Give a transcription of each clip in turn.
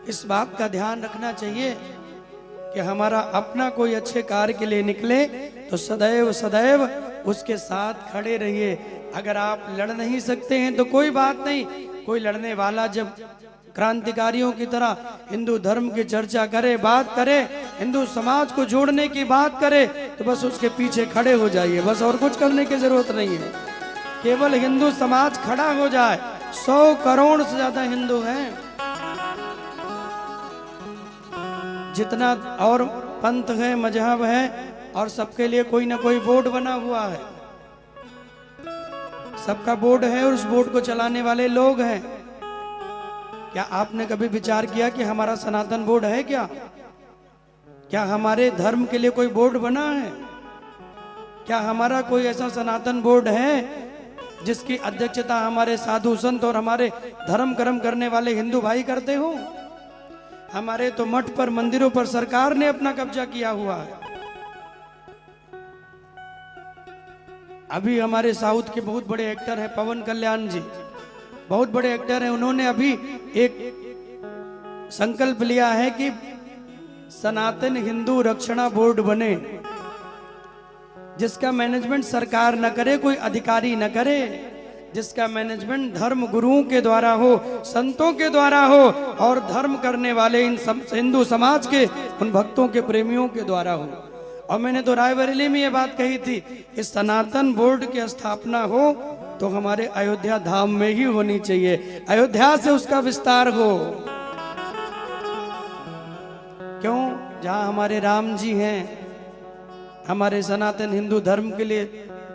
इस बात का ध्यान रखना चाहिए कि हमारा अपना कोई अच्छे कार्य के लिए निकले तो सदैव सदैव उसके साथ खड़े रहिए। अगर आप लड़ नहीं सकते हैं तो कोई बात नहीं, कोई लड़ने वाला जब क्रांतिकारियों की तरह हिंदू धर्म की चर्चा करे, बात करे, हिंदू समाज को जोड़ने की बात करे, तो बस उसके पीछे खड़े हो जाइए, बस और कुछ करने की जरूरत नहीं है। केवल हिंदू समाज खड़ा हो जाए। 100 करोड़ से ज्यादा हिंदू हैं, जितना और पंथ है, मजहब है, और सबके लिए कोई ना कोई बोर्ड बना हुआ है, सबका बोर्ड है और उस बोर्ड को चलाने वाले लोग हैं। क्या आपने कभी विचार किया कि हमारा सनातन बोर्ड है क्या? क्या हमारे धर्म के लिए कोई बोर्ड बना है? क्या हमारा कोई ऐसा सनातन बोर्ड है जिसकी अध्यक्षता हमारे साधु संत और हमारे धर्म कर्म करने वाले हिंदू भाई करते हो? हमारे तो मठ पर, मंदिरों पर सरकार ने अपना कब्जा किया हुआ है। अभी हमारे साउथ के बहुत बड़े एक्टर हैं पवन कल्याण जी, बहुत बड़े एक्टर हैं। उन्होंने अभी एक संकल्प लिया है कि सनातन हिंदू रक्षणा बोर्ड बने, जिसका मैनेजमेंट सरकार न करे, कोई अधिकारी न करे, जिसका मैनेजमेंट धर्म गुरुओं के द्वारा हो, संतों के द्वारा हो, और धर्म करने वाले इन हिंदू समाज के उन भक्तों के प्रेमियों के द्वारा हो। और मैंने तो रायबरेली में ये बात कही थी, इस सनातन बोर्ड की स्थापना हो तो हमारे अयोध्या धाम में ही होनी चाहिए, अयोध्या से उसका विस्तार हो। क्यों? जहां हमारे राम जी हैं, हमारे सनातन हिंदू धर्म के लिए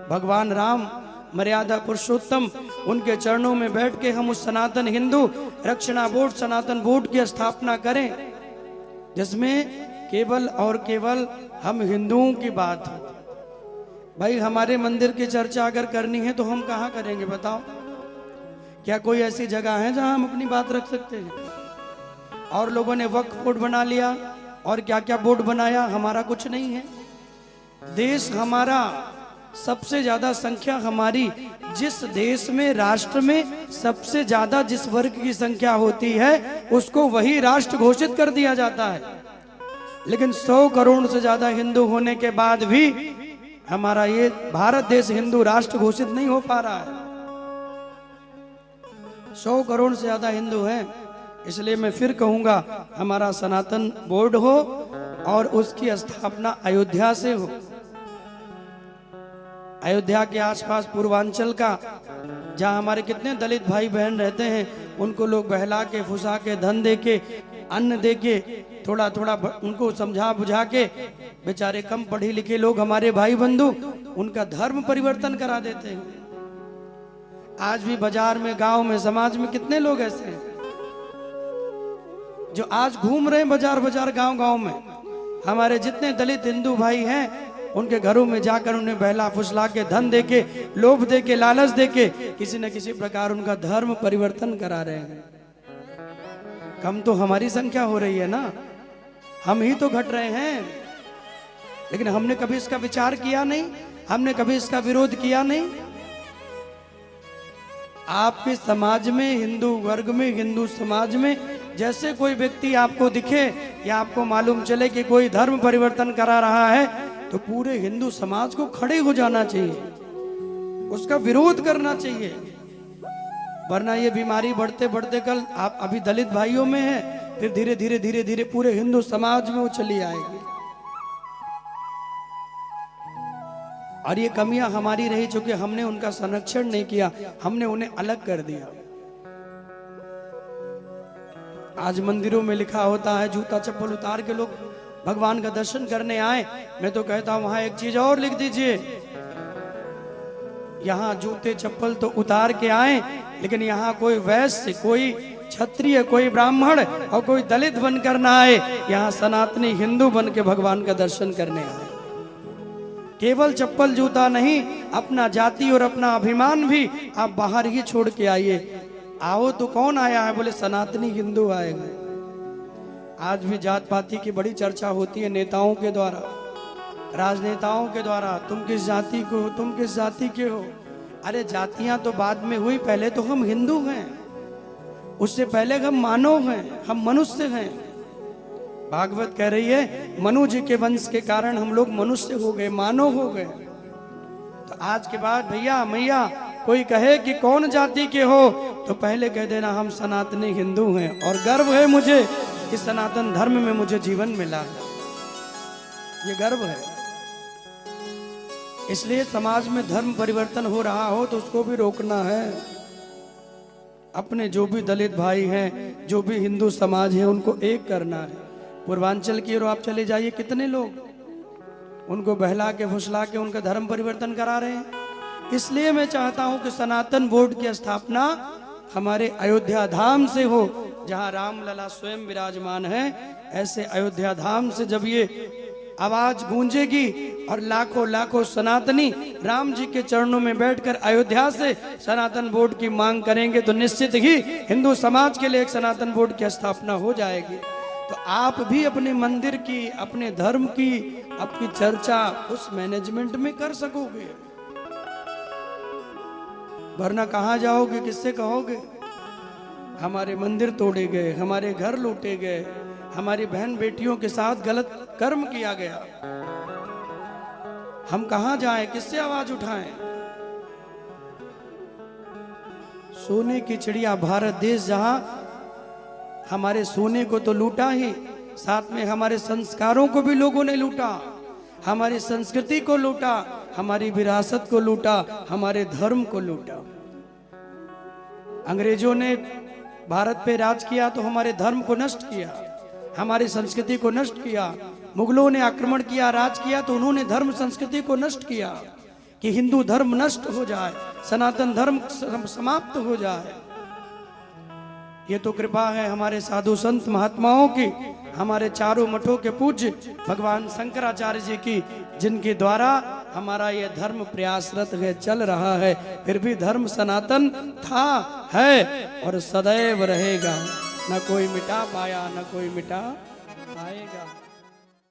भगवान राम मर्यादा पुरुषोत्तम, उनके चरणों में बैठ के हम उस सनातन हिंदू रक्षणा बोर्ड, सनातन बोर्ड की स्थापना करें, जिसमें केवल और केवल हम हिंदुओं की बात हो। भाई हमारे मंदिर की चर्चा अगर करनी है तो हम कहाँ करेंगे बताओ? क्या कोई ऐसी जगह है जहां हम अपनी बात रख सकते हैं? और लोगों ने वक्फ बोर्ड बना लिया और क्या क्या बोर्ड बनाया, हमारा कुछ नहीं है। देश हमारा, सबसे ज्यादा संख्या हमारी, जिस देश में, राष्ट्र में सबसे ज्यादा जिस वर्ग की संख्या होती है उसको वही राष्ट्र घोषित कर दिया जाता है। लेकिन 100 करोड़ से ज्यादा हिंदू होने के बाद भी हमारा ये भारत देश हिंदू राष्ट्र घोषित नहीं हो पा रहा है। 100 करोड़ से ज्यादा हिंदू हैं, इसलिए मैं फिर कहूंगा हमारा सनातन बोर्ड हो और उसकी स्थापना अयोध्या से हो। अयोध्या के आसपास पूर्वांचल का, जहां हमारे कितने दलित भाई बहन रहते हैं, उनको लोग बहला के, फुसा के, धन दे के, अन्न दे के, थोड़ा थोड़ा उनको समझा बुझा के, बेचारे कम पढ़े लिखे लोग हमारे भाई बंधु उनका धर्म परिवर्तन करा देते हैं। आज भी बाजार में, गांव में, समाज में कितने लोग ऐसे हैं जो आज घूम रहे हैं बाजार बाजार, गांव गांव में। हमारे जितने दलित हिंदू भाई हैं उनके घरों में जाकर उन्हें बहला फुसला के, धन दे के, लोभ दे के, लालच दे के किसी न किसी प्रकार उनका धर्म परिवर्तन करा रहे हैं। कम तो हमारी संख्या हो रही है ना, हम ही तो घट रहे हैं। लेकिन हमने कभी इसका विचार किया नहीं, हमने कभी इसका विरोध किया नहीं। आपके समाज में, हिंदू वर्ग में, हिंदू समाज में जैसे कोई व्यक्ति आपको दिखे या आपको मालूम चले कि कोई धर्म परिवर्तन करा रहा है, तो पूरे हिंदू समाज को खड़े हो जाना चाहिए, उसका विरोध करना चाहिए। वरना ये बीमारी बढ़ते बढ़ते कल आप अभी दलित भाइयों में है, फिर धीरे धीरे धीरे धीरे पूरे हिंदू समाज में वो चली आएगी। और ये कमियां हमारी रही चूंकि हमने उनका संरक्षण नहीं किया, हमने उन्हें अलग कर दिया। आज मंदिरों में लिखा होता है जूता चप्पल उतार के लोग भगवान का दर्शन करने आए। मैं तो कहता हूं वहां एक चीज और लिख दीजिए, यहाँ जूते चप्पल तो उतार के आए, लेकिन यहाँ कोई वैश्य, कोई क्षत्रिय, कोई ब्राह्मण और कोई दलित बनकर ना आए, यहाँ सनातनी हिंदू बन के भगवान का दर्शन करने आए। केवल चप्पल जूता नहीं, अपना जाति और अपना अभिमान भी आप बाहर ही छोड़ के आइए। आओ तो कौन आया है? बोले सनातनी हिंदू आएगा। आज भी जात पाती की बड़ी चर्चा होती है नेताओं के द्वारा, राजनेताओं के द्वारा, तुम किस जाति को हो, तुम किस जाति के हो। अरे जातियां तो बाद में हुई, पहले तो हम हिंदू हैं। उससे पहले हम मानव हैं, हम मनुष्य हैं। भागवत कह रही है मनु जी के वंश के कारण हम लोग मनुष्य हो गए, मानव हो गए। तो आज के बाद भैया मैया कोई कहे कि कौन जाति के हो, तो पहले कह देना हम सनातनी हिंदू हैं, और गर्व है मुझे कि सनातन धर्म में मुझे जीवन मिला है, ये गर्व है। इसलिए समाज में धर्म परिवर्तन हो रहा हो तो उसको भी रोकना है। अपने जो भी दलित भाई हैं, जो भी हिंदू समाज है, उनको एक करना है। पूर्वांचल की ओर आप चले जाइए, कितने लोग उनको बहला के फुसला के उनका धर्म परिवर्तन करा रहे हैं। इसलिए मैं चाहता हूं कि सनातन बोर्ड की स्थापना हमारे अयोध्या धाम से हो, जहां रामलला स्वयं विराजमान है। ऐसे अयोध्या धाम से जब ये आवाज गूंजेगी और लाखों लाखों सनातनी राम जी के चरणों में बैठकर अयोध्या से सनातन बोर्ड की मांग करेंगे, तो निश्चित ही हिंदू समाज के लिए एक सनातन बोर्ड की स्थापना हो जाएगी। तो आप भी अपने मंदिर की, अपने धर्म की, आपकी चर्चा उस मैनेजमेंट में कर सकोगे, वरना कहाँ जाओगे, किससे कहोगे? हमारे मंदिर तोड़े गए, हमारे घर लूटे गए, हमारी बहन बेटियों के साथ गलत कर्म किया गया, हम कहां जाएं, किससे आवाज उठाएं? सोने की चिड़िया भारत देश, जहां हमारे सोने को तो लूटा ही, साथ में हमारे संस्कारों को भी लोगों ने लूटा, हमारी संस्कृति को लूटा, हमारी विरासत को लूटा, हमारे धर्म को लूटा। अंग्रेजों ने भारत पे राज किया तो हमारे धर्म को नष्ट किया, हमारी संस्कृति को नष्ट किया। मुगलों ने आक्रमण किया, राज किया, तो उन्होंने धर्म संस्कृति को नष्ट किया कि हिंदू धर्म नष्ट हो जाए, सनातन धर्म समाप्त हो जाए। ये तो कृपा है हमारे साधु संत महात्माओं की, हमारे चारों मठों के पूज्य भगवान शंकराचार्य जी की, जिनके द्वारा हमारा ये धर्म प्रयासरत है, चल रहा है। फिर भी धर्म सनातन था, है और सदैव रहेगा। न कोई मिटा पाया, न कोई मिटा पाएगा।